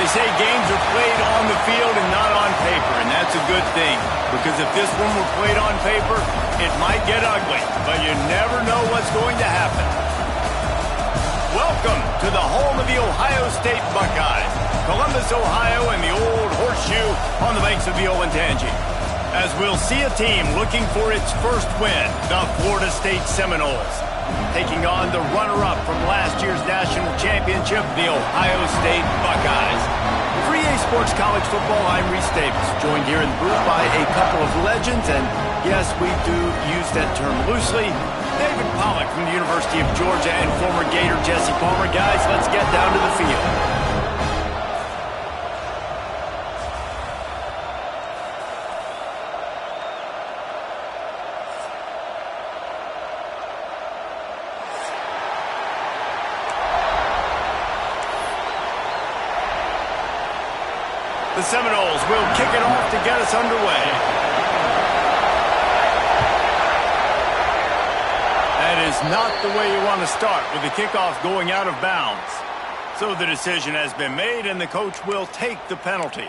say games are played on the field and not on paper, and that's a good thing. Because if this one were played on paper, it might get ugly, but you never know what's going to happen. Welcome to the home of the Ohio State Buckeyes, Columbus, Ohio, and the old horseshoe on the banks of the Olentangy. As we'll see a team looking for its first win, the Florida State Seminoles, taking on the runner-up from last year's national championship, the Ohio State Buckeyes. For EA Sports College Football, I'm Reese Davis, joined here in the booth by a couple of legends, and yes, we do use that term loosely. David Pollack from the University of Georgia and former Gator Jesse Palmer. Guys, let's get down to the field. The Seminoles will kick it off to get us underway. That is not the way you want to start with the kickoff going out of bounds. So the decision has been made, and the coach will take the penalty.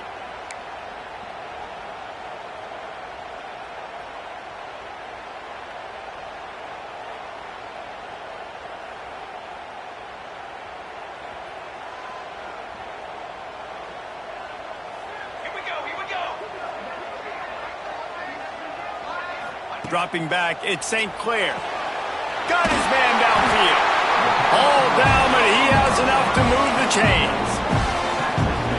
Dropping back, it's St. Clair. Got his man downfield. All down, but he has enough to move the chains.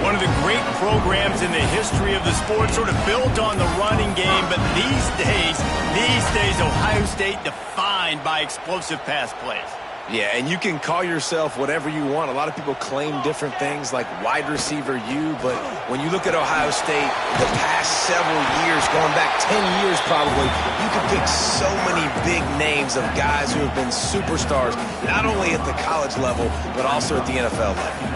One of the great programs in the history of the sport, sort of built on the running game, but these days, Ohio State defined by explosive pass plays. Yeah, and you can call yourself whatever you want. A lot of people claim different things like wide receiver U, but when you look at Ohio State, the past several years, going back 10 years probably, you can pick so many big names of guys who have been superstars, not only at the college level, but also at the NFL level.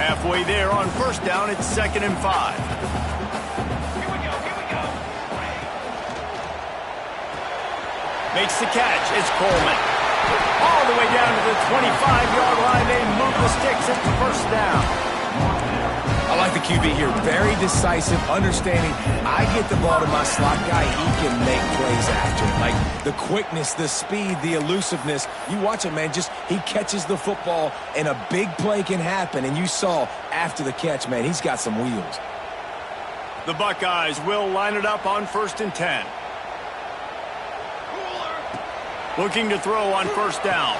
Halfway there on first down, it's 2nd and 5. Makes the catch, it's Coleman. All the way down to the 25-yard line, they move the sticks into first down. I like the QB here. Very decisive, understanding. I get the ball to my slot guy, he can make plays after it. Like the quickness, the speed, the elusiveness. You watch it, man. Just he catches the football, and a big play can happen. And you saw after the catch, man, he's got some wheels. The Buckeyes will line it up on 1st and 10. Looking to throw on first down.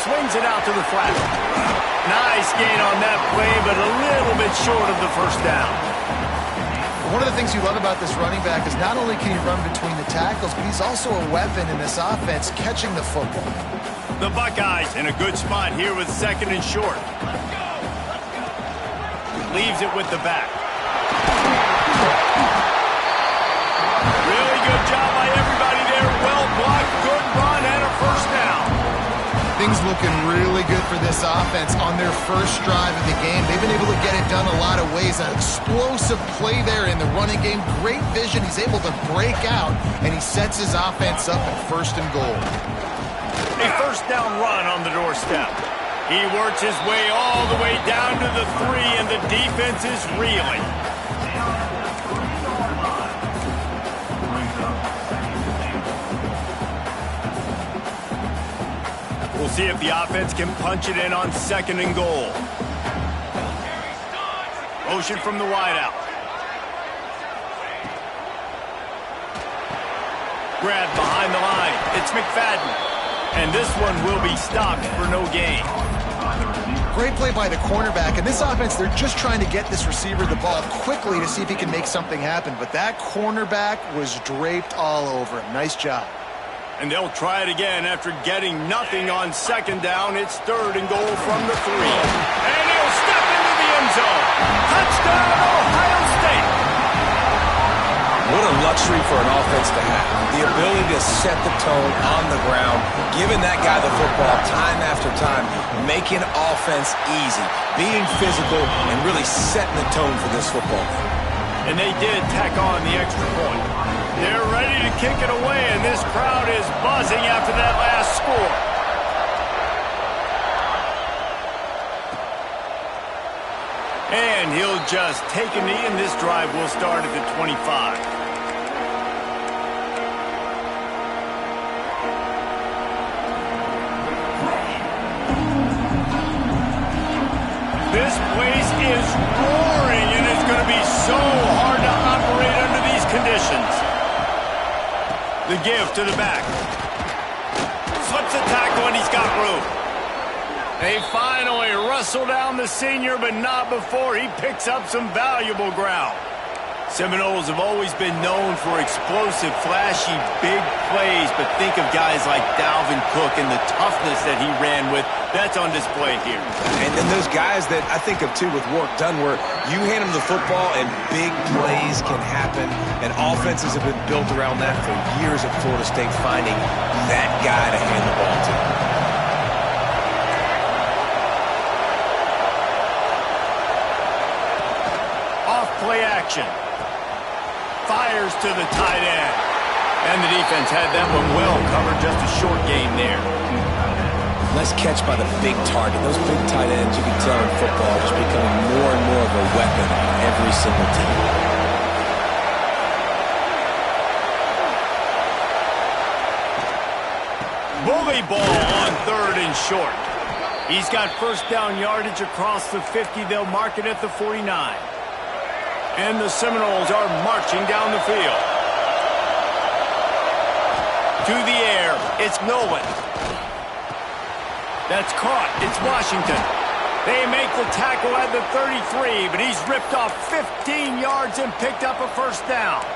Swings it out to the flat. Nice gain on that play, but a little bit short of the first down. One of the things you love about this running back is not only can he run between the tackles, but he's also a weapon in this offense, catching the football. The Buckeyes in a good spot here with 2nd and short. Leaves it with the back. Really good job by everybody there. Well blocked, good run, and a first down. Things looking really good for this offense on their first drive of the game. They've been able to get it done a lot of ways. An explosive play there in the running game. Great vision. He's able to break out, and he sets his offense up at 1st and goal. A first down run on the doorstep. He works his way all the way down to the 3, and the defense is reeling. We'll see if the offense can punch it in on 2nd and goal. Motion from the wideout. Grab behind the line. It's McFadden. And this one will be stopped for no gain. Great play by the cornerback. And this offense, they're just trying to get this receiver the ball quickly to see if he can make something happen. But that cornerback was draped all over him. Nice job. And they'll try it again after getting nothing on 2nd down. It's 3rd and goal from the 3. And he'll step into the end zone. Touchdown, Ohio State. What a luxury for an offense to have. The ability to set the tone on the ground, giving that guy the football time after time, making offense easy, being physical, and really setting the tone for this football. And they did tack on the extra point. They're ready to kick it away, and this crowd is buzzing after that last score. And he'll just take a knee, and this drive will start at the 25. This place is roaring, and it's going to be so hard to operate under these conditions. The give to the back. Slips the tackle, and he's got room. They finally wrestle down the senior, but not before he picks up some valuable ground. Seminoles have always been known for explosive, flashy, big plays, but think of guys like Dalvin Cook and the toughness that he ran with. That's on display here. And then those guys that I think of, too, with Warrick Dunn, where you hand them the football and big plays can happen, and offenses have been built around that for years at Florida State, finding that guy to hand the ball to. Off-play action. Fires to the tight end. And the defense had that one well covered. Just a short gain there. Nice catch by the big target. Those big tight ends, you can tell in football, just becoming more and more of a weapon on every single team. Bully ball on 3rd and short. He's got first down yardage across the 50. They'll mark it at the 49. And the Seminoles are marching down the field. To the air, it's Nolan. That's caught. It's Washington. They make the tackle at the 33, but he's ripped off 15 yards and picked up a first down.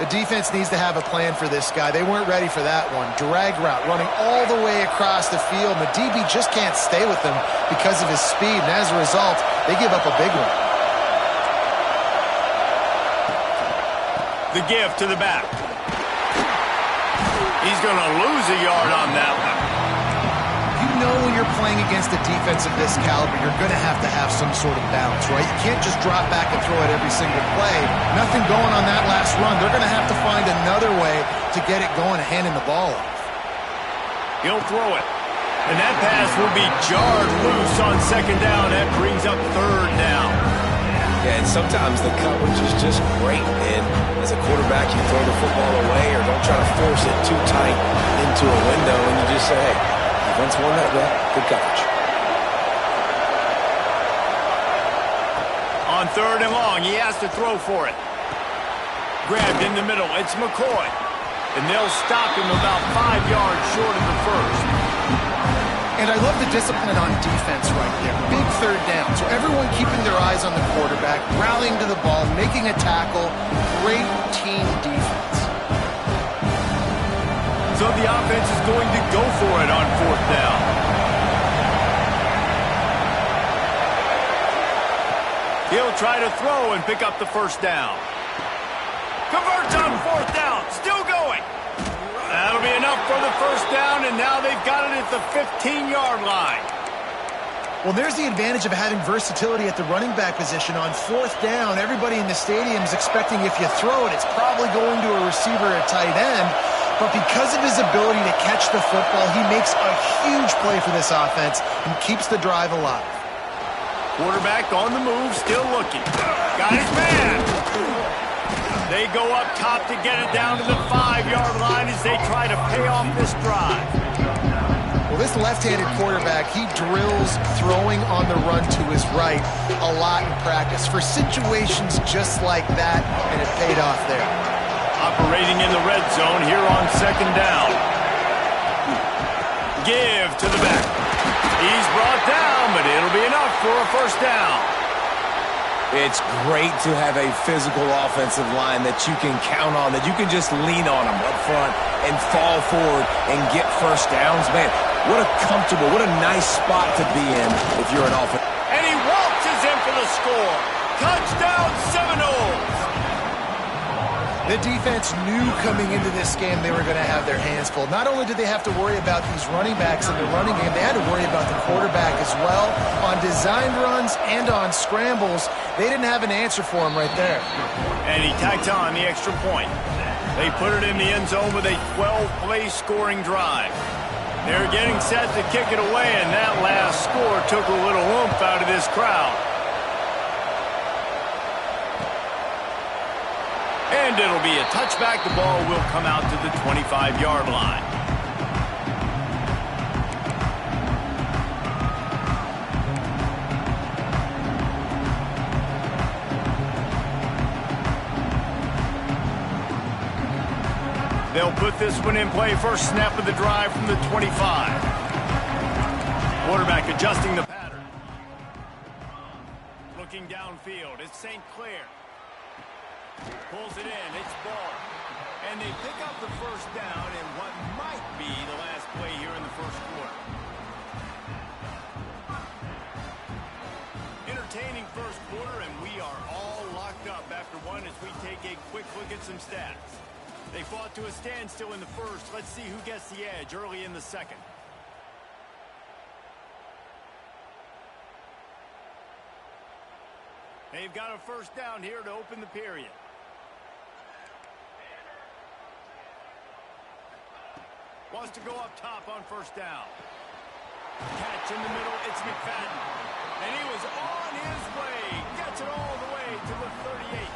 The defense needs to have a plan for this guy. They weren't ready for that one. Drag route, running all the way across the field. And the DB just can't stay with him because of his speed. And as a result, they give up a big one. The give to the back. He's going to lose a yard on that one. You know when you're playing against a defense of this caliber, you're going to have some sort of balance, right? You can't just drop back and throw it every single play. Nothing going on that last run. They're going to have to find another way to get it going and handing the ball off. He'll throw it. And that pass will be jarred loose on 2nd down. That brings up 3rd down. Yeah, and sometimes the coverage is just great, man. As a quarterback, you throw the football away or don't try to force it too tight into a window, and you just say, hey, defense won that way. Good coverage. On 3rd and long, he has to throw for it. Grabbed in the middle. It's McCoy. And they'll stop him about 5 yards short of the first. And I love the discipline on defense right there. Big 3rd down. So everyone keeping their eyes on the quarterback, rallying to the ball, making a tackle. Great team defense. So the offense is going to go for it on 4th down. He'll try to throw and pick up the first down. Converts on 4th down. Still going. That'll be enough for the first down, and now they've got it at the 15-yard line. Well, there's the advantage of having versatility at the running back position. On 4th down, everybody in the stadium is expecting if you throw it, it's probably going to a receiver at tight end. But because of his ability to catch the football, he makes a huge play for this offense and keeps the drive alive. Quarterback on the move, still looking. Got his man. They go up top to get it down to the 5-yard line as they try to pay off this drive. Well, this left-handed quarterback, he drills throwing on the run to his right a lot in practice for situations just like that, and it paid off there. Operating in the red zone here on 2nd down. Give to the back. He's brought down, but it'll be enough for a first down. It's great to have a physical offensive line that you can count on, that you can just lean on them up front and fall forward and get first downs. Man, what a comfortable, what a nice spot to be in if you're an offense. And he waltzes in for the score. Touchdown Seminoles. The defense knew coming into this game they were going to have their hands full. Not only did they have to worry about these running backs in the running game, they had to worry about the quarterback as well. On designed runs and on scrambles, they didn't have an answer for him right there. And he tacked on the extra point. They put it in the end zone with a 12-play scoring drive. They're getting set to kick it away, and that last score took a little oomph out of this crowd. And it'll be a touchback. The ball will come out to the 25-yard line. They'll put this one in play. First snap of the drive from the 25. Quarterback adjusting the pattern. Looking downfield. It's St. Clair. Pulls it in. It's ball. And they pick up the first down in what might be the last play here in the first quarter. Entertaining first quarter, and we are all locked up after one as we take a quick look at some stats. They fought to a standstill in the first. Let's see who gets the edge early in the second. They've got a first down here to open the period. Wants to go up top on first down. Catch in the middle. It's McFadden. And he was on his way. Gets it all the way to the 38.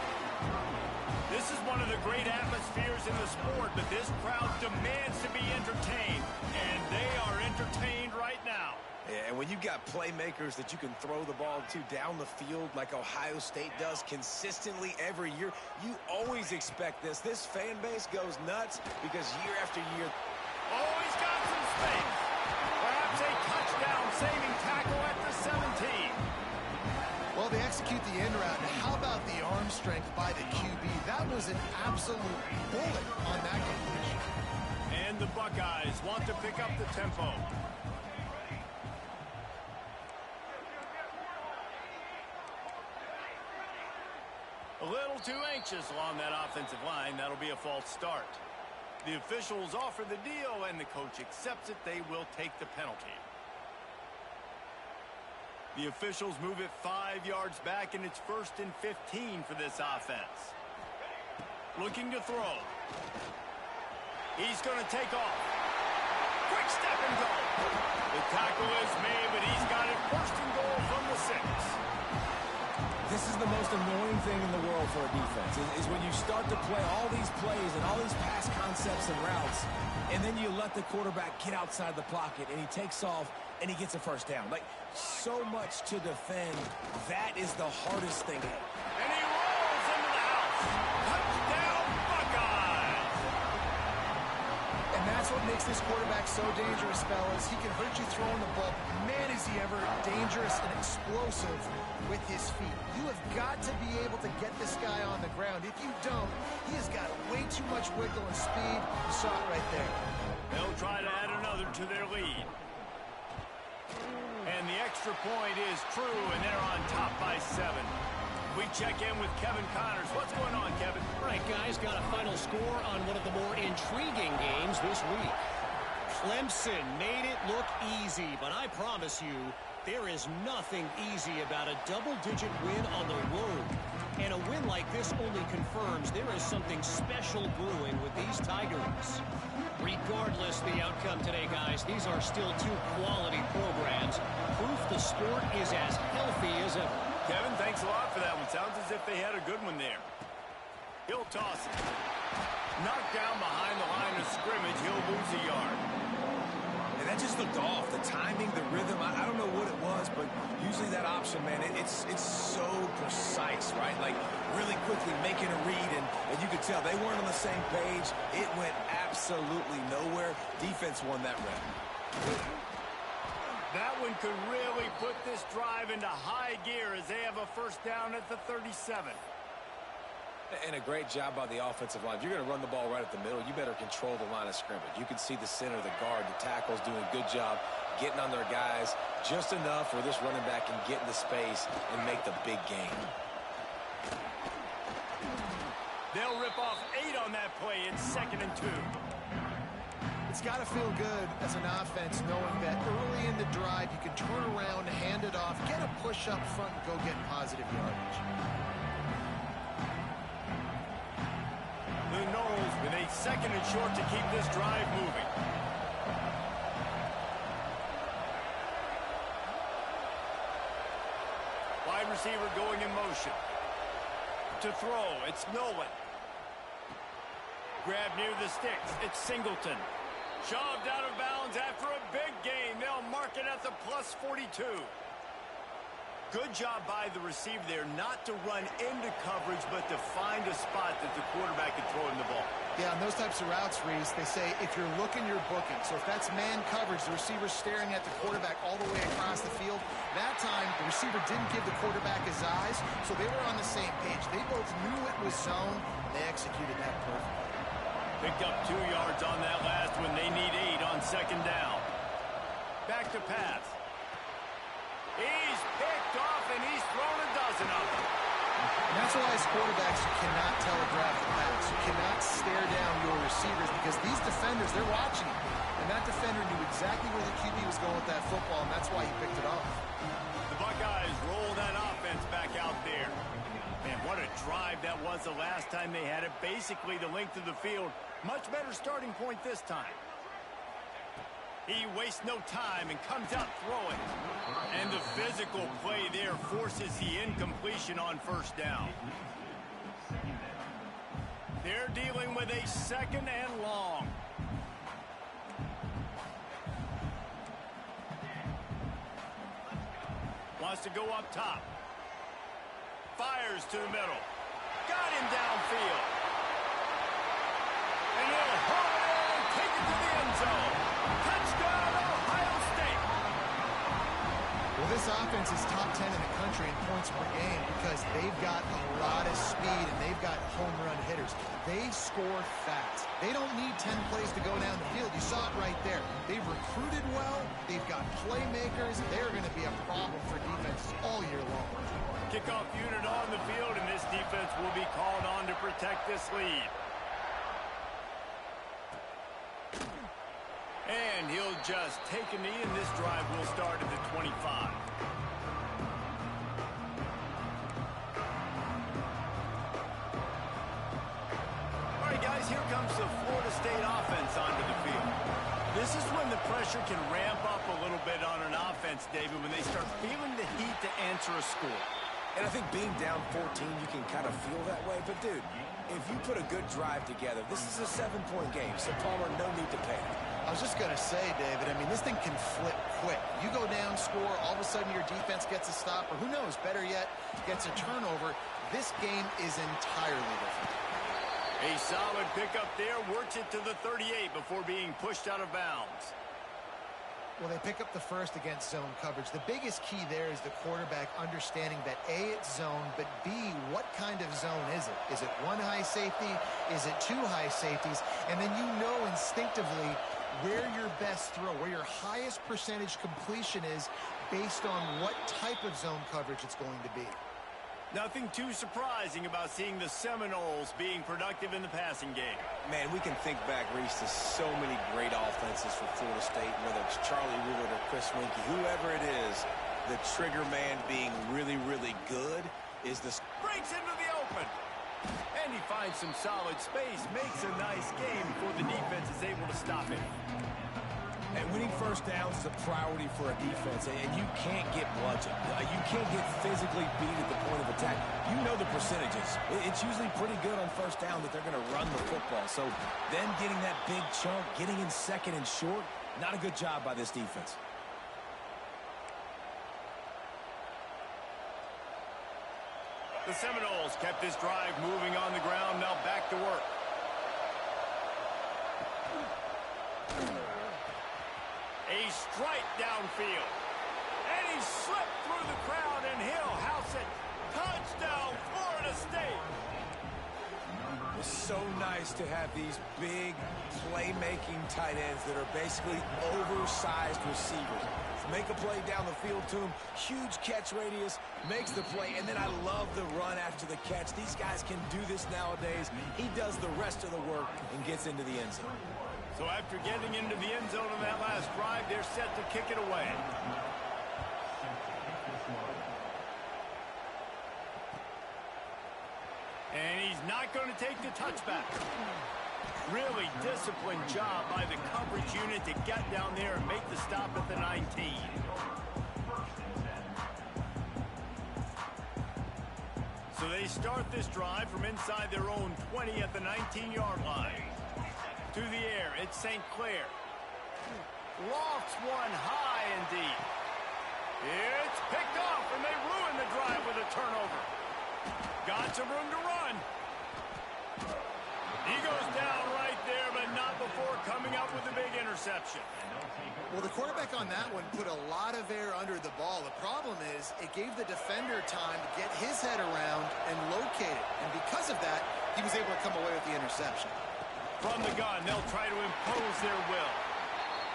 This is one of the great atmospheres in the sport, but this crowd demands to be entertained, and they are entertained right now. Yeah, and when you've got playmakers that you can throw the ball to down the field like Ohio State does consistently every year, you always expect this. This fan base goes nuts because year after year. Oh, he's got some space. Perhaps a touchdown-saving tackle at the 17. Well, they execute the end route. How about the arm strength by the QB? That was an absolute bullet on that completion. And the Buckeyes want to pick up the tempo. A little too anxious along that offensive line. That'll be a false start. The officials offer the deal, and the coach accepts it. They will take the penalty. The officials move it 5 yards back, and it's 1st and 15 for this offense. Looking to throw. He's going to take off. Quick step and go. The tackle is made, but he's got it 1st and goal from the 6. This is the most annoying thing in the world for a defense, is when you start to play all these plays and all these pass concepts and routes, and then you let the quarterback get outside the pocket, and he takes off, and he gets a first down. Like, so much to defend. That is the hardest thing. And he rolls into the house. Touchdown, Buckeyes! And that's what makes this quarterback so dangerous, fellas. He can hurt you throwing the ball. Man, is he ever dangerous and explosive with his feet. You have got to be able to get this guy on the ground. If you don't, he has got way too much wiggle and speed. You saw it right there. They'll try to add another to their lead. And the extra point is true, and they're on top by 7. We check in with Kevin Connors. What's going on, Kevin? All right, guys, got a final score on one of the more intriguing games this week. Clemson made it look easy, but I promise you, there is nothing easy about a double-digit win on the road. And a win like this only confirms there is something special brewing with these Tigers. Regardless the outcome today, guys, these are still two quality programs. Proof the sport is as healthy as ever. Kevin, thanks a lot for that one. Sounds as if they had a good one there. He'll toss it. Knocked down behind the line of scrimmage. He'll lose a yard. And that just looked off. The timing, the rhythm, I don't know what it was, but usually that option, man, it's so precise, right? Like, really quickly making a read, and you could tell they weren't on the same page. It went absolutely nowhere. Defense won that round. That one could really put this drive into high gear as they have a first down at the 37. And a great job by the offensive line. If you're going to run the ball right at the middle, you better control the line of scrimmage. You can see the center, the guard, the tackles doing a good job getting on their guys just enough where this running back can get into space and make the big game. They'll rip off 8 on that play. It's 2nd and 2. It's got to feel good as an offense knowing that early in the drive you can turn around, hand it off, get a push up front, and go get positive yardage. The Noles with a 2nd and short to keep this drive moving. Wide receiver going in motion. To throw, it's Nolan. Grab near the sticks. It's Singleton. Shoved out of bounds after a big gain. They'll mark it at the plus 42. Good job by the receiver there not to run into coverage, but to find a spot that the quarterback can throw him the ball. Yeah, on those types of routes, Reese, they say if you're looking, you're booking. So if that's man coverage, the receiver's staring at the quarterback all the way across the field. That time, the receiver didn't give the quarterback his eyes, so they were on the same page. They both knew it was zone, and they executed that perfectly. Picked up 2 yards on that last one. They need 8 on second down. Back to pass. He's picked off, and he's thrown a dozen of them. And that's why as quarterbacks, you cannot telegraph the pass. You cannot stare down your receivers because these defenders, they're watching you. And that defender knew exactly where the QB was going with that football, and that's why he picked it off. The Buckeyes roll that offense back out there. Man, what a drive that was the last time they had it. Basically the length of the field. Much better starting point this time. He wastes no time and comes out throwing. And the physical play there forces the incompletion on first down. They're dealing with a second and long. Wants to go up top. Fires to the middle. Got him downfield. And he'll hold it and take it to the end zone. Touchdown, Ohio State. Well, this offense is top 10 in the country in points per game because they've got a lot of speed and they've got home run hitters. They score fast. They don't need 10 plays to go down the field. You saw it right there. They've recruited well. They've got playmakers. They're going to be a problem for defenses all year long. Kickoff unit on the field, and this defense will be called on to protect this lead. And he'll just take a knee, and this drive will start at the 25. All right, guys, here comes the Florida State offense onto the field. This is when the pressure can ramp up a little bit on an offense, David, when they start feeling the heat to answer a score. And I think being down 14, you can kind of feel that way. But, dude, if you put a good drive together, this is a 7-point game. So, Palmer, no need to panic. I was just going to say, David, I mean, this thing can flip quick. You go down, score, all of a sudden your defense gets a stop, or who knows, better yet, gets a turnover. This game is entirely different. A solid pickup there, works it to the 38 before being pushed out of bounds. Well, they pick up the first against zone coverage. The biggest key there is the quarterback understanding that A, it's zone, but B, what kind of zone is it? Is it one high safety? Is it two high safeties? And then you know instinctively where your best throw, where your highest percentage completion is based on what type of zone coverage it's going to be. Nothing too surprising about seeing the Seminoles being productive in the passing game. Man, we can think back, Reese, to so many great offenses for Florida State, whether it's Charlie Woolard or Chris Winkie, whoever it is, the trigger man being really, really good is the... Breaks into the open. And he finds some solid space, makes a nice game before the defense is able to stop him. And winning first downs is a priority for a defense, and you can't get bludgeoned. You can't get physically beat at the point of attack. You know the percentages. It's usually pretty good on first down that they're going to run the football. So them getting that big chunk, getting in second and short, not a good job by this defense. The Seminoles kept this drive moving on the ground, now back to work. A strike downfield. And he slipped through the crowd, and he'll house it. Touchdown, Florida State. It's so nice to have these big playmaking tight ends that are basically oversized receivers. Make a play down the field to him. Huge catch radius, makes the play, and then I love the run after the catch. These guys can do this nowadays. He does the rest of the work and gets into the end zone. So after getting into the end zone on that last drive, they're set to kick it away. And he's not going to take the touchback. Really disciplined job by the coverage unit to get down there and make the stop at the 19. So they start this drive from inside their own 20 at the 19-yard line. To the air, it's St. Clair. Lofts one high and deep. It's picked off, and they ruin the drive with a turnover. Got some room to run. He goes down right there, but not before coming up with a big interception. Well, the quarterback on that one put a lot of air under the ball. The problem is it gave the defender time to get his head around and locate it. And because of that, he was able to come away with the interception. From the gun, they'll try to impose their will.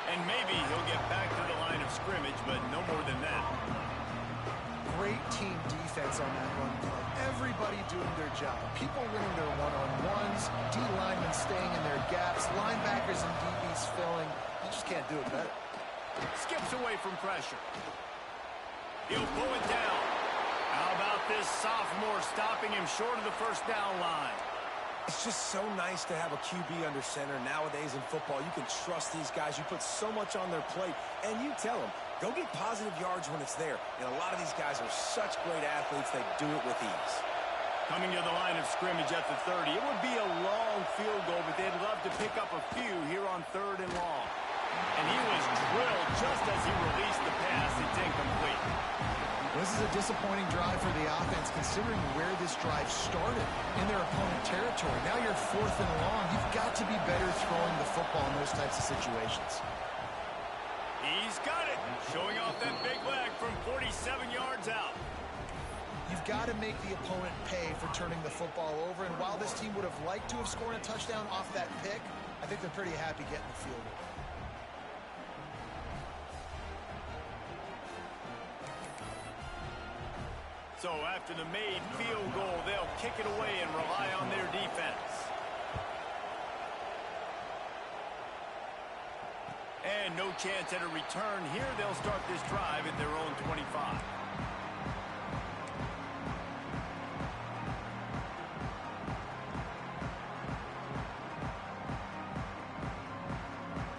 And maybe he'll get back to the line of scrimmage, but no more than that. Great team defense on that run play. Everybody doing their job. People winning their one-on-ones, D-linemen staying in their gaps, linebackers and DBs filling. You just can't do it better. Skips away from pressure. He'll pull it down. How about this sophomore stopping him short of the first down line? It's just so nice to have a QB under center. Nowadays in football, you can trust these guys. You put so much on their plate, and you tell them, go get positive yards when it's there. And a lot of these guys are such great athletes, they do it with ease. Coming to the line of scrimmage at the 30. It would be a long field goal, but they'd love to pick up a few here on 3rd and long. And he was drilled just as he released the pass. It's incomplete. This is a disappointing drive for the offense, considering where this drive started in their opponent territory. Now you're 4th and long. You've got to be better throwing the football in those types of situations. He's got it. Showing off that big leg from 47 yards out. You've got to make the opponent pay for turning the football over. And while this team would have liked to have scored a touchdown off that pick, I think they're pretty happy getting the field goal. So after the made field goal, they'll kick it away and rely on their defense. And no chance at a return here. They'll start this drive at their own 25.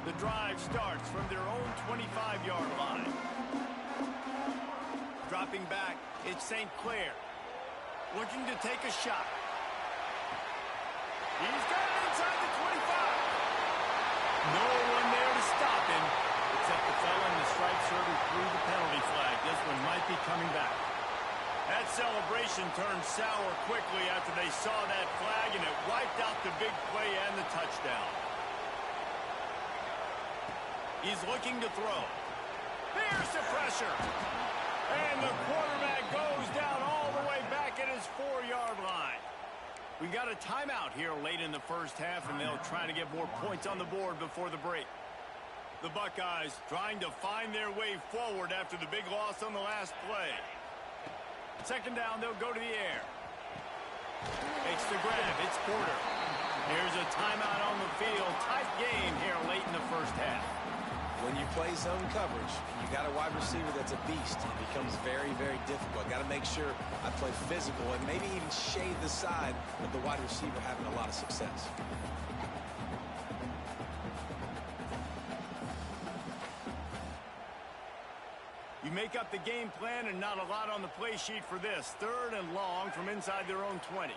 The drive starts from their own 25-yard line. Dropping back, it's St. Clair. Looking to take a shot. He's got it inside the 25. No one there to stop him, except the fella in the striped shirt who threw the penalty flag. This one might be coming back. That celebration turned sour quickly after they saw that flag, and it wiped out the big play and the touchdown. He's looking to throw. There's the pressure. And the quarterback goes down all the way back at his 4-yard line. We've got a timeout here late in the first half, and they'll try to get more points on the board before the break. The Buckeyes trying to find their way forward after the big loss on the last play. 2nd down, they'll go to the air. Makes the grab. It's Porter. Here's a timeout on the field. Tight game here late in the first half. When you play zone coverage, you got a wide receiver that's a beast. It becomes very, very difficult. Got to make sure I play physical and maybe even shade the side of the wide receiver having a lot of success. You make up the game plan and not a lot on the play sheet for this. 3rd and long from inside their own 20.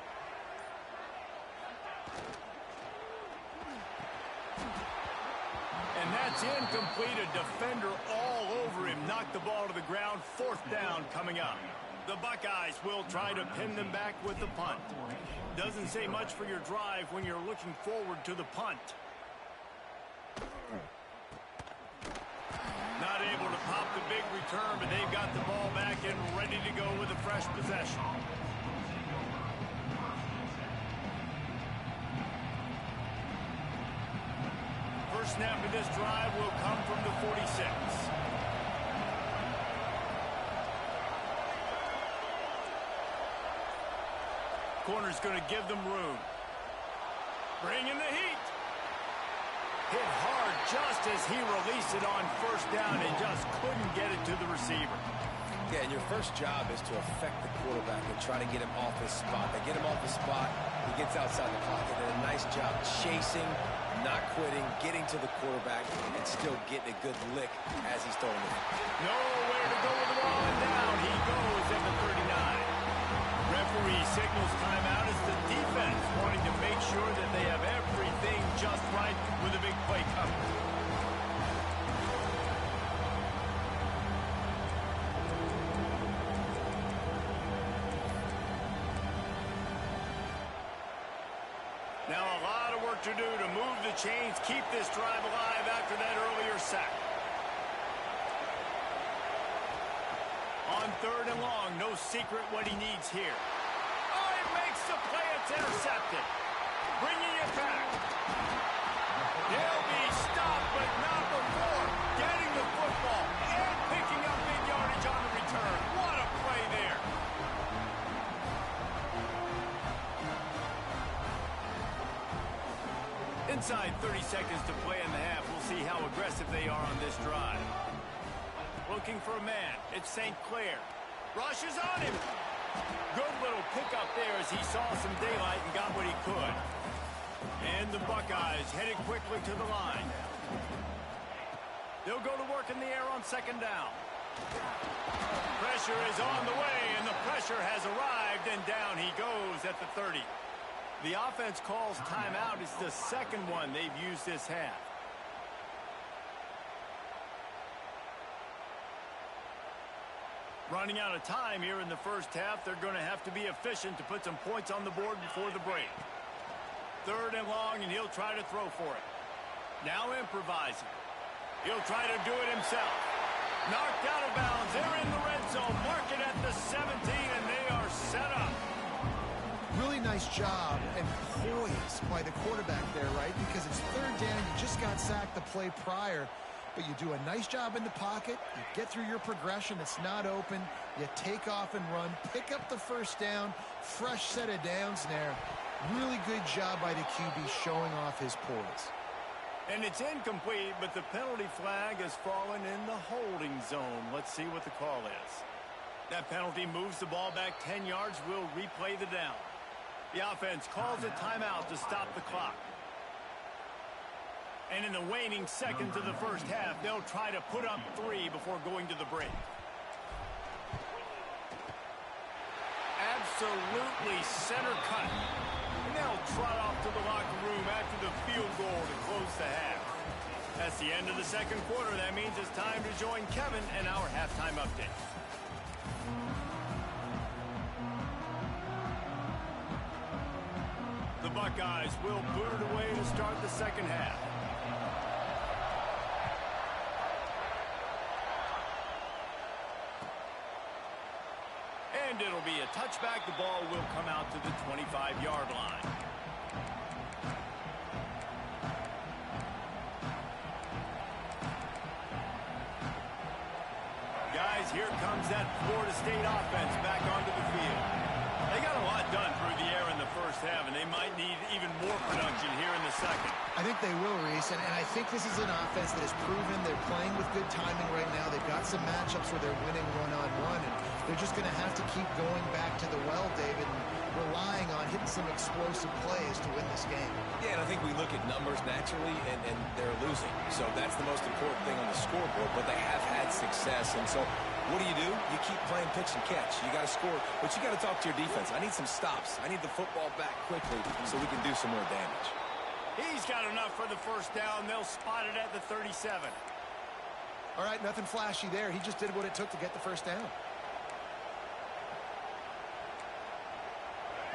And that's incomplete. A defender all over him. Knocked the ball to the ground. 4th down coming up. The Buckeyes will try to pin them back with the punt. Doesn't say much for your drive when you're looking forward to the punt. Not able to pop the big return, but they've got the ball back and ready to go with a fresh possession. First snap of this drive will come from the 46. Corner's going to give them room. Bringing the heat. Hit hard just as he released it on 1st down and just couldn't get it to the receiver. Yeah, and your first job is to affect the quarterback and try to get him off his spot. They get him off his spot, he gets outside the pocket, and a nice job chasing, not quitting, getting to the quarterback, and still getting a good lick as he's throwing it. Nowhere to go with the ball, and down he goes at the 39. Referee signals timeout as the defense wanting to make sure that they have everything just right Now a lot of work to do to move the chains, keep this drive alive after that earlier sack. On 3rd and long, no secret what he needs here. Oh, he makes the play. It's intercepted. Bringing it back. He'll be stopped, but not before getting the football and picking up big yardage on the return. What a play there. Inside 30 seconds to play in the half. We'll see how aggressive they are on this drive. Looking for a man. It's St. Clair. Rushes on him. Good little pickup there as he saw some daylight and got what he could. And the Buckeyes headed quickly to the line. They'll go to work in the air on 2nd down. Pressure is on the way, and the pressure has arrived, and down he goes at the 30. The offense calls timeout. It's the 2nd one they've used this half. Running out of time here in the first half. They're going to have to be efficient to put some points on the board before the break. 3rd and long, and he'll try to throw for it. Now improvising. He'll try to do it himself. Knocked out of bounds. They're in the red zone. Mark it at the 17, and they are set up. Really nice job and poise by the quarterback there, right? Because it's 3rd down. You just got sacked the play prior. But you do a nice job in the pocket. You get through your progression. It's not open. You take off and run. Pick up the 1st down. Fresh set of downs there. Really good job by the QB showing off his poise. And it's incomplete, but the penalty flag has fallen in the holding zone. Let's see what the call is. That penalty moves the ball back 10 yards. We'll replay the down. The offense calls a timeout to stop the clock. And in the waning seconds of the first half, they'll try to put up 3 before going to the break. Absolutely center cut. And they'll trot off to the locker room after the field goal to close the half. That's the end of the 2nd quarter. That means it's time to join Kevin and our halftime update. The Buckeyes will boot it away to start the 2nd half. And it'll be a touchback. The ball will come out to the 25-yard line. Guys, here comes that Florida State offense back onto the field. They got a lot done through the air in the first half, and they might need even more production here in the 2nd. I think they will, Reese, and I think this is an offense that has proven they're playing with good timing right now. They've got some matchups where they're winning one-on-one, and they're just going to have to keep going back to the well, David, and relying on hitting some explosive plays to win this game. Yeah, and I think we look at numbers naturally, and they're losing. So that's the most important thing on the scoreboard, but they have had success, and so what do? You keep playing pitch and catch. You got to score, but you got to talk to your defense. I need some stops. I need the football back quickly so we can do some more damage. He's got enough for the 1st down. They'll spot it at the 37. All right, nothing flashy there. He just did what it took to get the 1st down.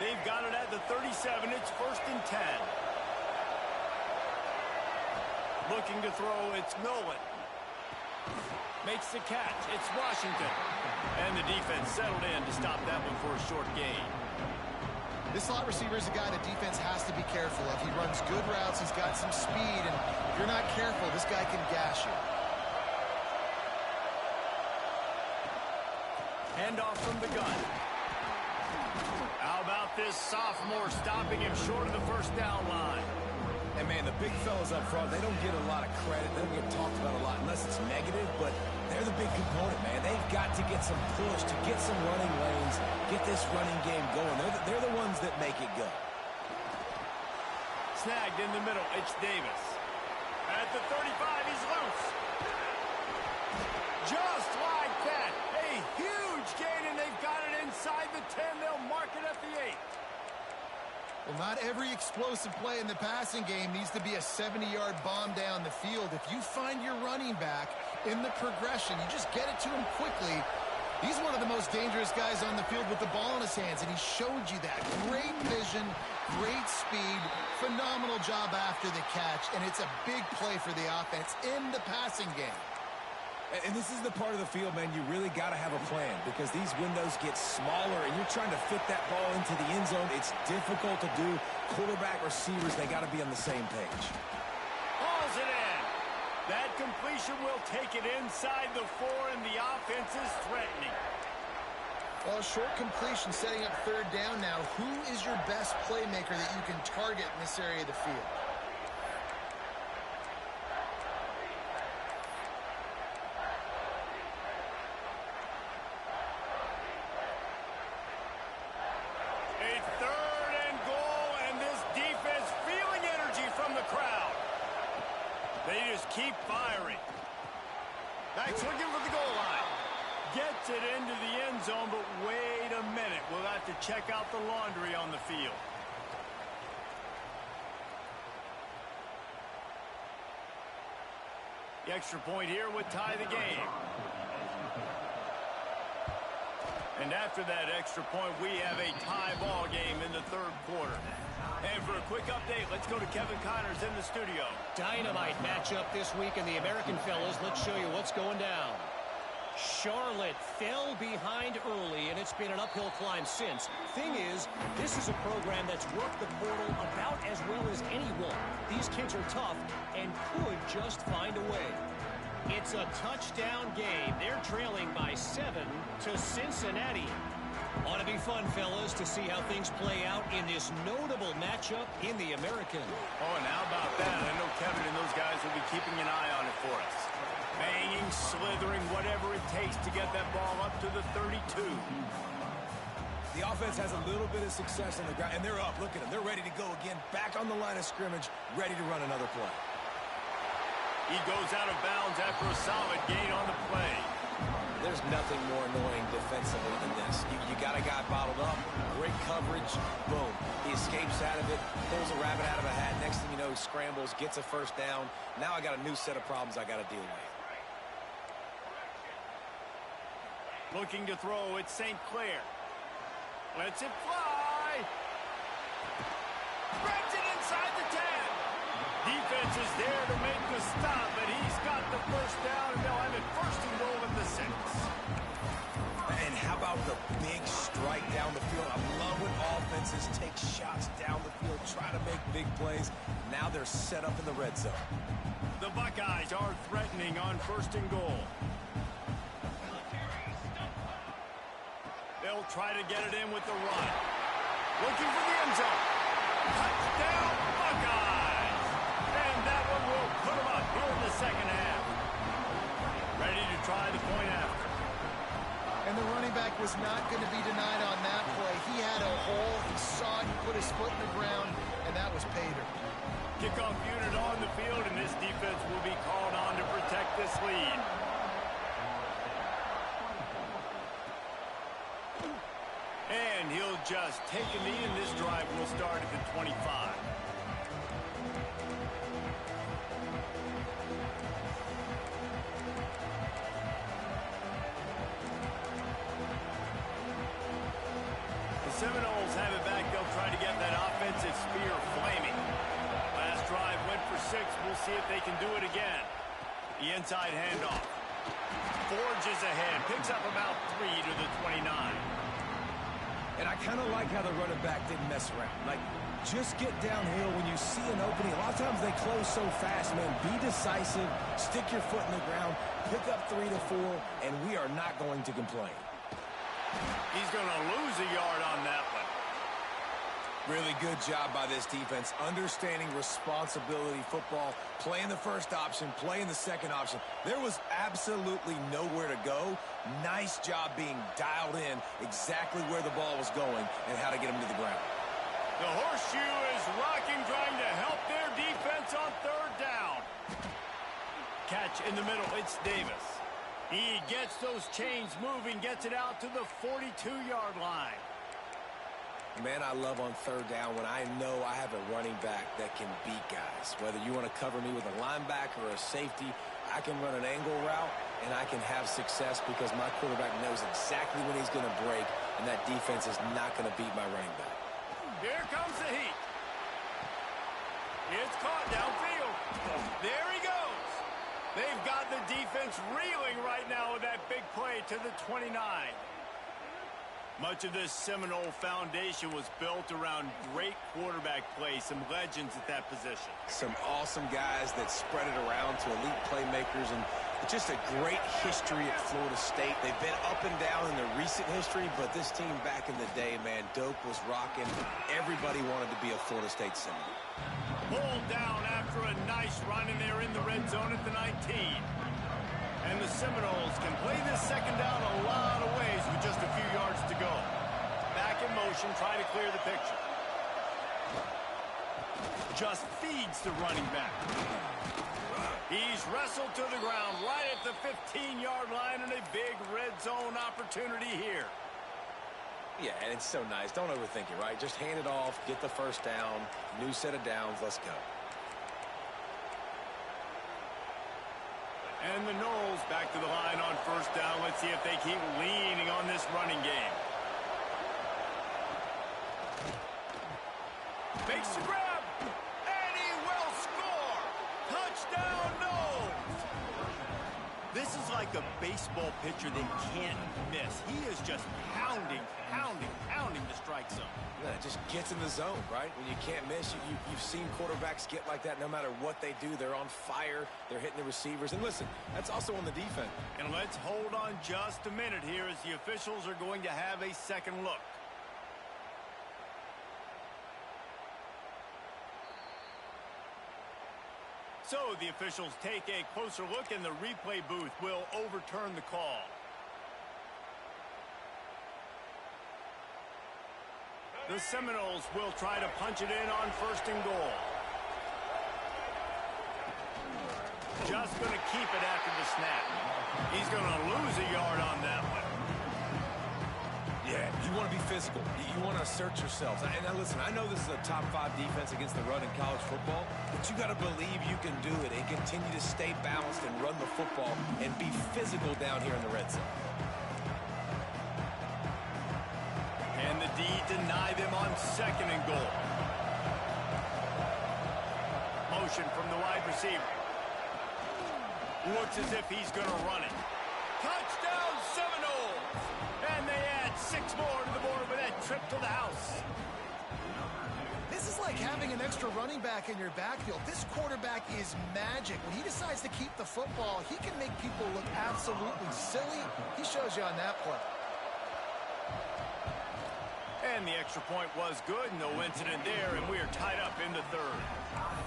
They've got it at the 37. It's 1st and 10. Looking to throw, it's Nolan. Makes the catch. It's Washington. And the defense settled in to stop that one for a short gain. This slot receiver is a guy the defense has to be careful of. He runs good routes. He's got some speed. And if you're not careful, this guy can gash you. Handoff from the gun. How about this sophomore stopping him short of the 1st down line? And, man, the big fellas up front, they don't get a lot of credit. They don't get talked about a lot unless it's negative, but they're the big component, man. They've got to get some push, to get some running lanes, get this running game going. They're the ones that make it go. Snagged in the middle. It's Davis. At the 35, he's loose. Just like that. A huge gain, and they've got it inside the 10. They'll mark it at the 8. Well, not every explosive play in the passing game needs to be a 70-yard bomb down the field. If you find your running back in the progression, you just get it to him quickly, He's one of the most dangerous guys on the field with the ball in his hands, and he showed you that. Great vision, great speed, phenomenal job after the catch, and it's a big play for the offense in the passing game. And this is the part of the field, man, you really got to have a plan because these windows get smaller and you're trying to fit that ball into the end zone. It's difficult to do. Quarterback, receivers, they got to be on the same page. Hauls it in. That completion will take it inside the 4, and the offense is threatening. Well, short completion setting up third down now. Who is your best playmaker that you can target in this area of the field? A 3rd and goal, and this defense feeling energy from the crowd. They just keep firing. Backs looking for the goal line. Gets it into the end zone, but wait a minute. We'll have to check out the laundry on the field. The extra point here would tie the game. And after that extra point, we have a tie ball game in the 3rd quarter. And for a quick update, let's go to Kevin Connors in the studio. Dynamite matchup this week in the American, fellas. Let's show you what's going down. Charlotte fell behind early, and it's been an uphill climb since. Thing is, this is a program that's worked the portal about as well as anyone. These kids are tough and could just find a way. It's a touchdown game. They're trailing by 7 to Cincinnati. Ought to be fun, fellas, to see how things play out in this notable matchup in the American. Oh, and how about that? I know Kevin and those guys will be keeping an eye on it for us. Banging, slithering, whatever it takes to get that ball up to the 32. The offense has a little bit of success on the ground, and they're up. Look at them. They're ready to go again. Back on the line of scrimmage, ready to run another play. He goes out of bounds after a solid gain on the play. There's nothing more annoying defensively than this. You got a guy bottled up, great coverage, boom. He escapes out of it, pulls a rabbit out of a hat. Next thing you know, he scrambles, gets a first down. Now I got a new set of problems I got to deal with. Looking to throw, it's St. Clair. Lets it fly. Grabs it inside the 10. Defense is there to make the stop, but he's got the first down, and they'll have it 1st and goal at the 6. And how about the big strike down the field? I love when offenses take shots down the field, try to make big plays. Now they're set up in the red zone. The Buckeyes are threatening on 1st and goal. They'll try to get it in with the run. Looking for the end zone. Touchdown, Buckeyes! And that one will put them up here in the 2nd half. Ready to try the point after. And the running back was not going to be denied on that play. He had a hole, he saw it, he put his foot in the ground, and that was Pater. Kickoff unit on the field, and this defense will be called on to protect this lead. And he'll just take a knee, and this drive will start at the 25. The Seminoles have it back. They'll try to get that offensive spear flaming. Last drive went for 6. We'll see if they can do it again. The inside handoff. Forges ahead. Picks up about 3 to the 29. And I kind of like how the running back didn't mess around. Like, just get downhill when you see an opening. A lot of times they close so fast, man. Be decisive, stick your foot in the ground, pick up 3 to 4, and we are not going to complain. He's going to lose a yard on that one. Really good job by this defense, understanding responsibility football, playing the first option, playing the second option. There was absolutely nowhere to go. Nice job being dialed in exactly where the ball was going and how to get him to the ground. The horseshoe is rocking, trying to help their defense on 3rd down. Catch in the middle, it's Davis. He gets those chains moving, gets it out to the 42-yard line. Man, I love on 3rd down when I know I have a running back that can beat guys. Whether you want to cover me with a linebacker or a safety, I can run an angle route, and I can have success because my quarterback knows exactly when he's going to break, and that defense is not going to beat my running back. Here comes the heat. It's caught downfield. There he goes. They've got the defense reeling right now with that big play to the 29. Much of this Seminole foundation was built around great quarterback play, some legends at that position. Some awesome guys that spread it around to elite playmakers, and just a great history at Florida State. They've been up and down in the recent history, but this team back in the day, man, Doak was rocking. Everybody wanted to be a Florida State Seminole. Pulled down after a nice run, and they're in the red zone at the 19. And the Seminoles can play this second down a lot of ways with just a few yards to go. Back in motion, try to clear the picture. Just feeds the running back. He's wrestled to the ground right at the 15-yard line, and a big red zone opportunity here. Yeah, and it's so nice. Don't overthink it, right? Just hand it off, get the first down, new set of downs, let's go. And the Noles back to the line on first down. Let's see if they keep leaning on this running game. Makes the grab, and he will score. Touchdown, Noles. This is like a baseball pitcher they can't miss. He is just pounding the strike zone. Yeah, it just gets in the zone, right? When you can't miss, you've seen quarterbacks get like that no matter what they do. They're on fire. They're hitting the receivers. And listen, that's also on the defense. And let's hold on just a minute here as the officials are going to have a second look. So the officials take a closer look, and the replay booth will overturn the call. The Seminoles will try to punch it in on first and goal. Just going to keep it after the snap. He's going to lose a yard on that one. Yeah, you want to be physical. You want to assert yourselves. And now listen, I know this is a top 5 defense against the run in college football, but you got to believe you can do it and continue to stay balanced and run the football and be physical down here in the red zone. And the D deny them on second and goal. Motion from the wide receiver. Looks as if he's going to run it. Touchdown, Seminoles! And they add 6 more to the board with that trip to the house. This is like having an extra running back in your backfield. This quarterback is magic. When he decides to keep the football, he can make people look absolutely silly. He shows you on that play. And the extra point was good. No incident there, and we are tied up in the third.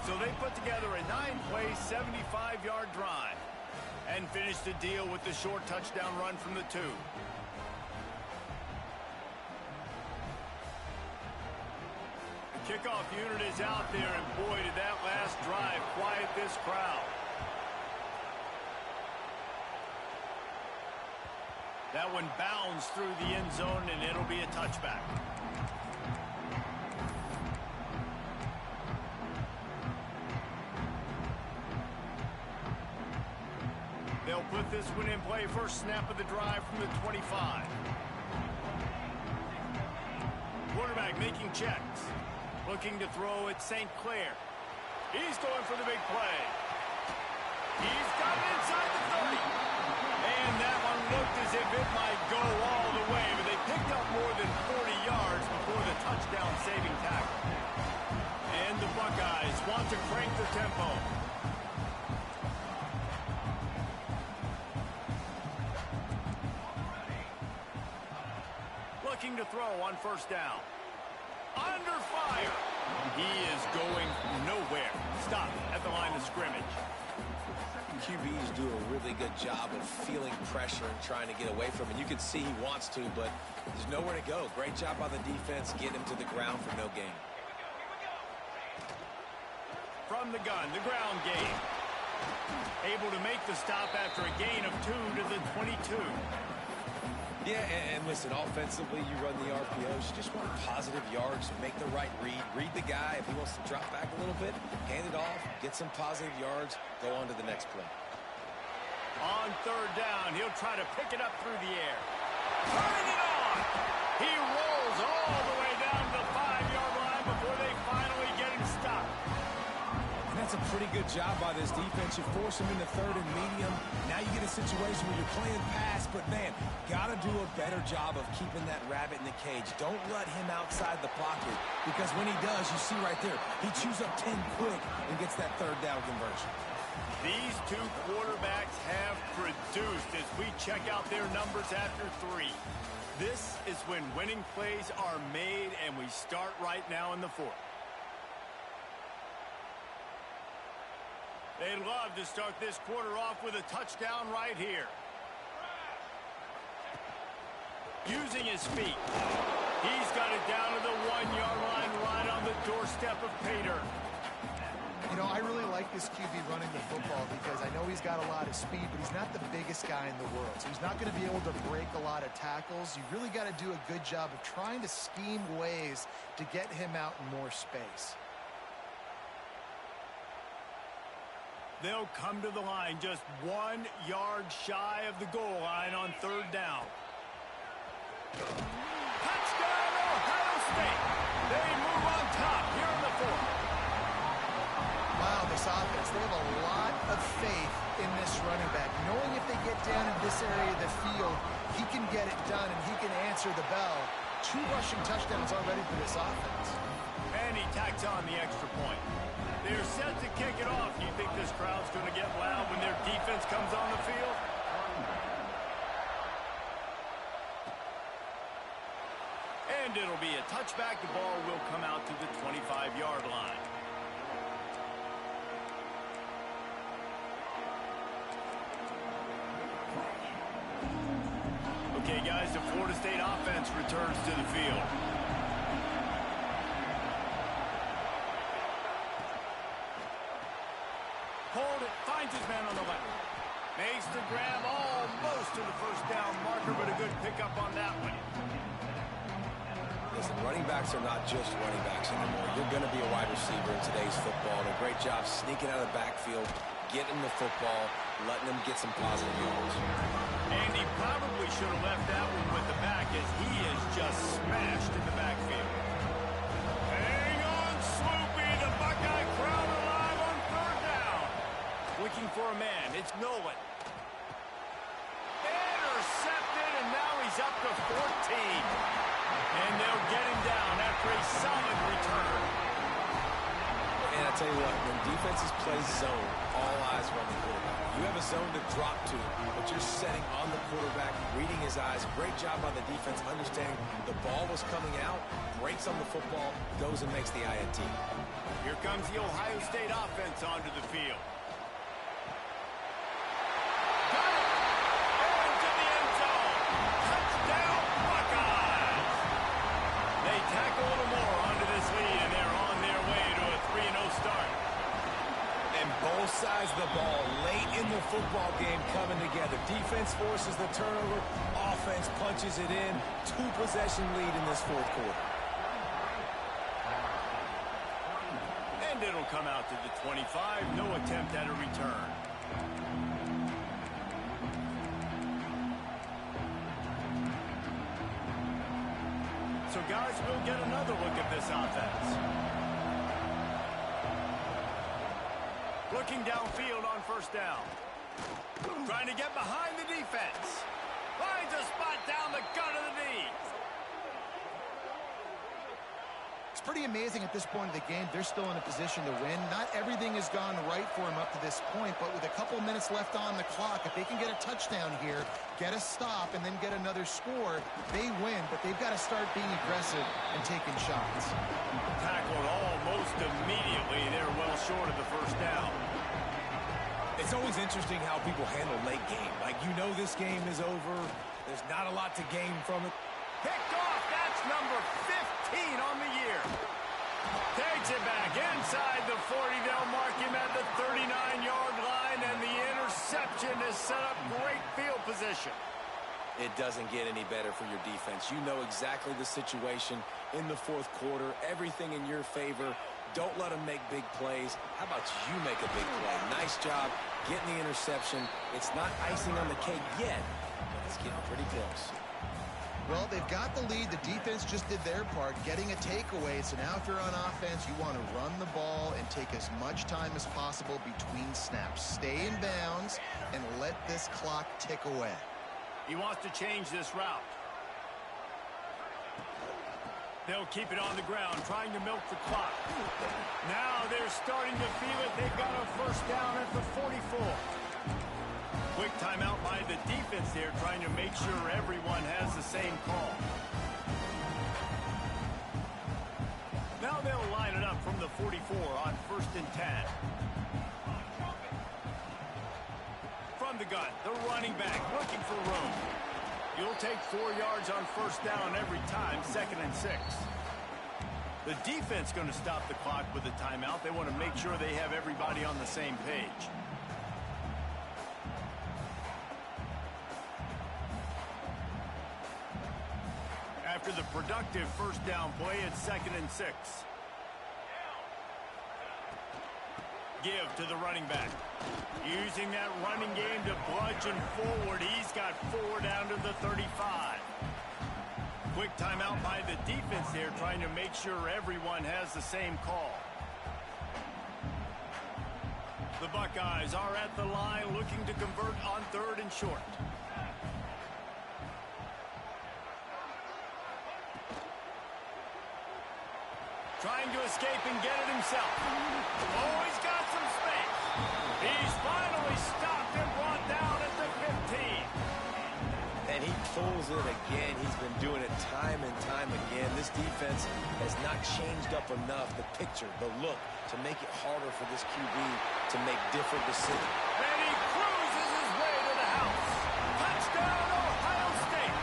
So they put together a 9-play, 75-yard drive and finished the deal with the short touchdown run from the 2. The kickoff unit is out there, and boy, did that last drive quiet this crowd. That one bounds through the end zone, and it'll be a touchback. They'll put this one in play. First snap of the drive from the 25. Quarterback making checks. Looking to throw at St. Clair. He's going for the big play. He's got it inside the 30. And that one looked as if it might go all the way, but they picked up more than 40 yards before the touchdown-saving tackle. And the Buckeyes want to crank the tempo. Looking to throw on first down. Under fire. He is going nowhere. Stop at the line of scrimmage. QBs do a really good job of feeling pressure and trying to get away from it. You can see he wants to, but there's nowhere to go. Great job by the defense, getting him to the ground for no gain. From the gun, the ground game. Able to make the stop after a gain of 2 to the 22. Yeah, and listen, offensively, you run the RPOs. You just want positive yards, make the right read. Read the guy. If he wants to drop back a little bit, hand it off, get some positive yards, go on to the next play. On third down, he'll try to pick it up through the air. Turning it on! He rolls all the way down to the 5-yard line before they finally get him stopped. And that's a pretty good job by this defense. You force him into third and medium. Now you get a situation where you're playing pass, but man, got to do a better job of keeping that rabbit in the cage. Don't let him outside the pocket, because when he does, you see right there, he chews up 10 quick and gets that third down conversion. These two quarterbacks have produced as we check out their numbers after 3. This is when winning plays are made, and we start right now in the 4th. They'd love to start this quarter off with a touchdown right here. Using his feet. He's got it down to the 1-yard line, right on the doorstep of pay dirt. You know, I really like this QB running the football because I know he's got a lot of speed, but he's not the biggest guy in the world. So he's not going to be able to break a lot of tackles. You really got to do a good job of trying to scheme ways to get him out in more space. They'll come to the line just 1 yard shy of the goal line on third down. Touchdown, Ohio State! They move on top here in the 4th. Wow, this offense, they have a lot of faith in this running back. Knowing if they get down in this area of the field, he can get it done and he can answer the bell. 2 rushing touchdowns already for this offense. And he tacks on the extra point. They're set to kick it off. You think this crowd's going to get loud when their defense comes on the field? And it'll be a touchback. The ball will come out to the 25-yard line. Okay, guys, the Florida State offense returns to the field. Hold it, finds his man on the left. Makes the grab almost to the first down marker, but a good pickup on that one. Listen, running backs are not just running backs anymore. You're going to be a wide receiver in today's football. And a great job sneaking out of the backfield, getting the football, letting them get some positive yards. And he probably should have left that one with the back as he is just smashed in the backfield. Hang on, Sloopy, the Buckeye crowd alive on third down. Looking for a man, it's Nolan. Intercepted, and now he's up to 14. And they'll get him down after a solid return. And I tell you what, when defenses play zone, all eyes are on the quarterback. You have a zone to drop to, but you're setting on the quarterback, reading his eyes. Great job by the defense, understanding the ball was coming out, breaks on the football, goes and makes the INT. Here comes the Ohio State offense onto the field. Got it! Into the end zone. Touchdown, Buckeyes! They tack a little more onto this lead, and they're on their way to a 3-0 start. And both sides of the ball late in the football game coming together. Defense forces the turnover. Offense punches it in. 2-possession lead in this 4th quarter. And it'll come out to the 25. No attempt at a return. So, guys, we'll get another look at this offense. Looking downfield on first down. Trying to get behind the defense. Finds a spot down the gut of the knee. It's pretty amazing at this point of the game. They're still in a position to win. Not everything has gone right for them up to this point, but with a couple minutes left on the clock, if they can get a touchdown here, get a stop, and then get another score, they win. But they've got to start being aggressive and taking shots. Tackled almost immediately. They're well short of the first down. It's always interesting how people handle late game. Like, you know this game is over. There's not a lot to gain from it. Picked off. That's number 15 on the year. Takes it back inside the 40. They'll mark him at the 39-yard line, and the interception has set up great field position. It doesn't get any better for your defense. You know exactly the situation in the 4th quarter. Everything in your favor. Don't let them make big plays. How about you make a big play? Nice job getting the interception. It's not icing on the cake yet, but it's getting pretty close. Well, they've got the lead. The defense just did their part, getting a takeaway. So now if you're on offense, you want to run the ball and take as much time as possible between snaps. Stay in bounds and let this clock tick away. He wants to change this route. They'll keep it on the ground, trying to milk the clock. Now they're starting to feel it. They've got a first down at the 44. Quick timeout by the defense there, trying to make sure everyone has the same call. Now they'll line it up from the 44 on 1st and 10. From the gun, the running back looking for room. You'll take 4 yards on 1st down every time, 2nd and 6. The defense going to stop the clock with a timeout. They want to make sure they have everybody on the same page. After the productive first down play, it's 2nd and 6. Give to the running back. Using that running game to bludgeon forward. He's got 4 down to the 35. Quick timeout by the defense there, trying to make sure everyone has the same call. The Buckeyes are at the line looking to convert on 3rd and short. Trying to escape and get it himself. Oh, he's got some space. He's finally stopped and brought down at the 15. And he pulls it again. He's been doing it time and time again. This defense has not changed up enough the picture, the look, to make it harder for this QB to make different decisions. And he cruises his way to the house. Touchdown, Ohio State.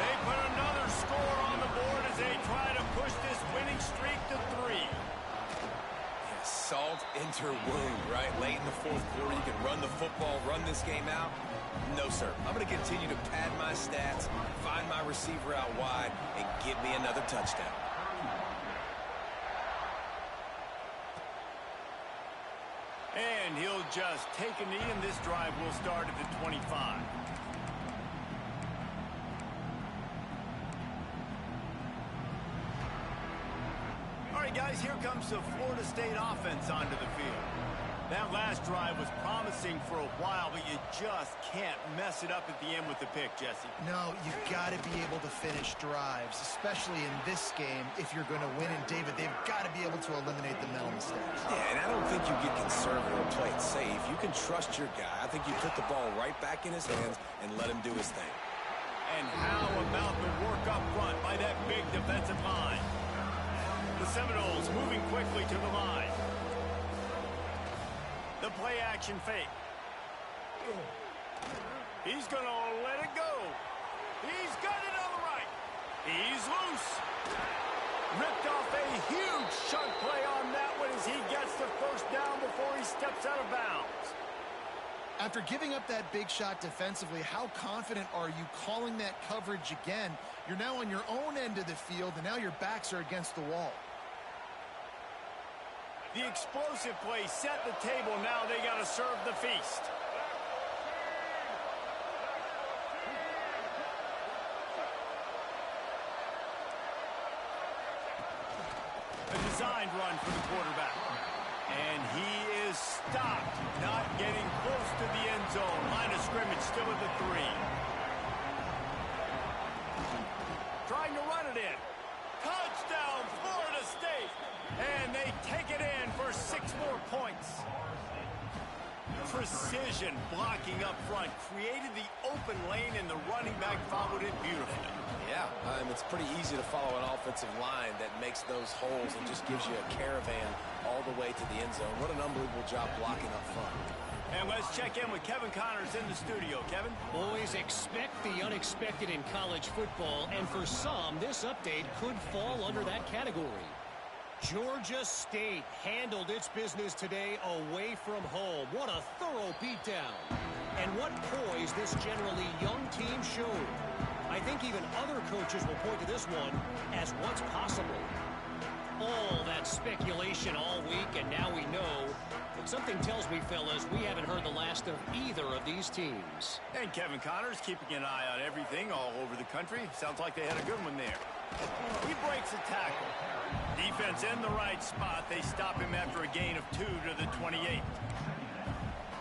They put another score on the board as they try to push this winning streak to 3. Yeah, salt into wound, right? Late in the 4th quarter, you can run the football, run this game out. No, sir. I'm going to continue to pad my stats, find my receiver out wide, and get me another touchdown. And he'll just take a knee, and this drive will start at the 25. All right, guys, here comes the Florida State offense onto the field. That last drive was promising for a while, but you just can't mess it up at the end with the pick, Jesse. No, you've got to be able to finish drives, especially in this game. If you're going to win, and David, they've got to be able to eliminate the mental mistakes. Yeah, and I don't think you get conservative and play it safe. You can trust your guy. I think you put the ball right back in his hands and let him do his thing. And how about the work up front by that big defensive line? The Seminoles moving quickly to the line. The play-action fake. He's going to let it go. He's got it on the right. He's loose. Ripped off a huge chunk play on that one as he gets the first down before he steps out of bounds. After giving up that big shot defensively, how confident are you calling that coverage again? You're now on your own end of the field, and now your backs are against the wall. The explosive play set the table. Now they got to serve the feast. A designed run for the quarterback. And he is stopped. Not getting close to the end zone. Line of scrimmage still at the 3. Trying to run it in. Touchdown, Florida State. And they take it in for 6 more points. Precision blocking up front. Created the open lane, and the running back followed it beautifully. Yeah, it's pretty easy to follow an offensive line that makes those holes and just gives you a caravan all the way to the end zone. What an unbelievable job blocking up front. And let's check in with Kevin Connors in the studio. Kevin? Boys, expect the unexpected in college football, and for some, this update could fall under that category. Georgia State handled its business today away from home. What a thorough beatdown. And what poise this generally young team showed. I think even other coaches will point to this one as what's possible. All that speculation all week, and now we know. But something tells me, fellas, we haven't heard the last of either of these teams. And Kevin Connors keeping an eye on everything all over the country. Sounds like they had a good one there. He breaks a tackle. Defense in the right spot. They stop him after a gain of 2 to the 28.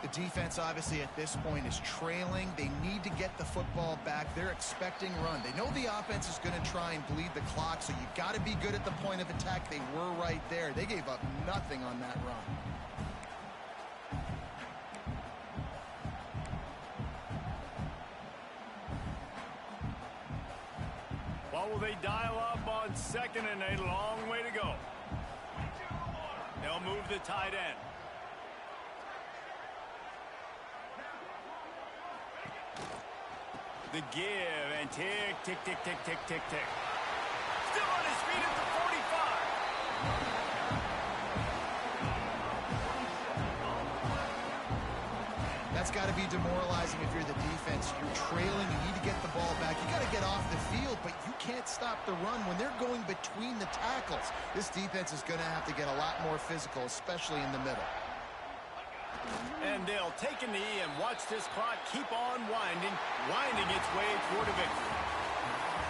The defense, obviously, at this point is trailing. They need to get the football back. They're expecting run. They know the offense is going to try and bleed the clock, so you got to be good at the point of attack. They were right there. They gave up nothing on that run. What will they dial up on second and a long way to go? They'll move the tight end. The give and tick, tick, tick, tick, tick, tick, tick. Still on his feet at the 45. That's got to be demoralizing if you're the defense. You're trailing. You need to get the ball back. You got to get off the field, but you can't stop the run when they're going between the tackles. This defense is going to have to get a lot more physical, especially in the middle. And they'll take a knee and watch this clock keep on winding its way toward a victory.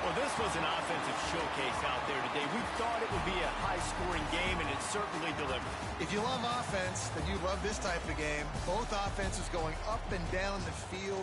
Well, this was an offensive showcase out there today. We thought it would be a high-scoring game, and it certainly delivered. If you love offense, then you love this type of game. Both offenses going up and down the field.